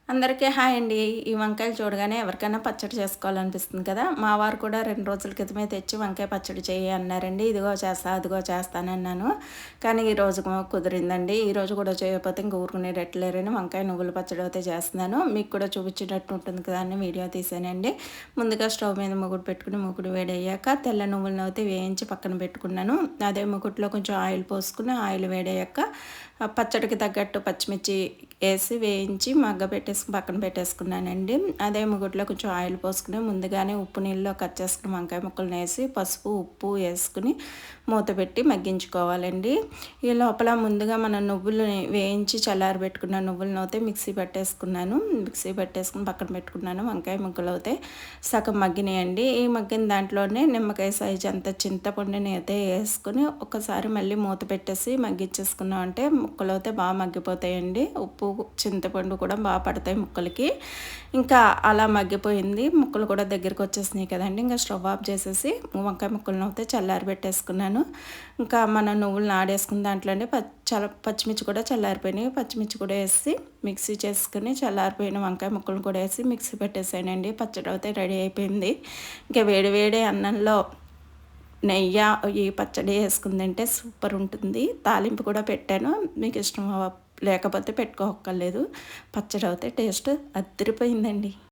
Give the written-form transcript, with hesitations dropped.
అందరికీ హాయ్ అండి. ఈ వంకాయలు చూడగానే ఎవరికైనా పచ్చడి చేసుకోవాలనిపిస్తుంది కదా! మా వారు కూడా 2 రోజుల క్రితమే తెచ్చి వంకాయ పచ్చడి చెయ్యి అన్నారండి. ఇదిగో చేస్తా, అదిగో చేస్తానన్నాను. కానీ ఈరోజు కుదిరిందండి. ఈరోజు కూడా చేయకపోతే ఇంక ఊరుకునేటట్టు లేరని వంకాయ నువ్వుల పచ్చడి అయితే చేస్తున్నాను. మీకు కూడా చూపించేటట్టు ఉంటుంది కదా అని వీడియో తీసానండి. ముందుగా స్టవ్ మీద మూకుడు పెట్టుకుని మూకుడు వేడయ్యాక తెల్ల నువ్వులను అయితే వేయించి పక్కన పెట్టుకున్నాను. అదే మూకుడులో కొంచెం ఆయిల్ పోసుకుని ఆయిల్ వేడయ్యాక పచ్చడికి తగ్గట్టు పచ్చిమిర్చి ఏసి వేయించి పక్కన పెట్టేసుకున్నానండి. అదే మూకుడులో కొంచెం ఆయిల్ పోసుకుని ముందుగానే ఉప్పు నీళ్ళలో కట్ చేసుకుని వంకాయ ముక్కలను వేసి పసుపు, ఉప్పు వేసుకుని మూత పెట్టి మగ్గించుకోవాలండి. ఈ లోపల ముందుగా మనం నువ్వులని వేయించి చల్లారబెట్టుకున్న నువ్వులను అయితే మిక్సీ పట్టేసుకుని పక్కన పెట్టుకున్నాను. వంకాయ ముక్కలు అయితే సగం మగ్గినాయండి. ఈ మగ్గిన దాంట్లోనే నిమ్మకాయ సైజు అంత చింతపండుని అయితే వేసుకుని ఒకసారి మళ్ళీ మూత పెట్టేసి మగ్గించేసుకున్నాం అంటే ముక్కలు అయితే బాగా మగ్గిపోతాయండి. ఉప్పు, చింతపండు కూడా బాగా పడతాయి ముక్కలకి. ఇంకా అలా మగ్గిపోయింది. ముక్కలు కూడా దగ్గరికి వచ్చేసినాయి కదండి. ఇంకా స్టవ్ ఆఫ్ చేసేసి వంకాయ ముక్కలను అయితే చల్లారి పెట్టేసుకున్నాను. ఇంకా మనం నువ్వులు ఆడేసుకున్న దాంట్లోనే పచ్చిమిర్చి కూడా చల్లారిపోయినాయి. పచ్చిమిర్చి కూడా వేసి మిక్సీ చేసుకుని చల్లారిపోయిన వంకాయ ముక్కలను కూడా వేసి మిక్సీ పెట్టేసానండి. పచ్చడి అయితే రెడీ అయిపోయింది. ఇంకా వేడి వేడి అన్నంలో నెయ్యి ఈ పచ్చడి వేసుకుని తింటే సూపర్ ఉంటుంది. తాలింపు కూడా పెట్టాను. మీకు ఇష్టం లేకపోతే పెట్టుకోక్కర్లేదు. పచ్చడి అయితే టేస్ట్ అదిరిపోయిందండి.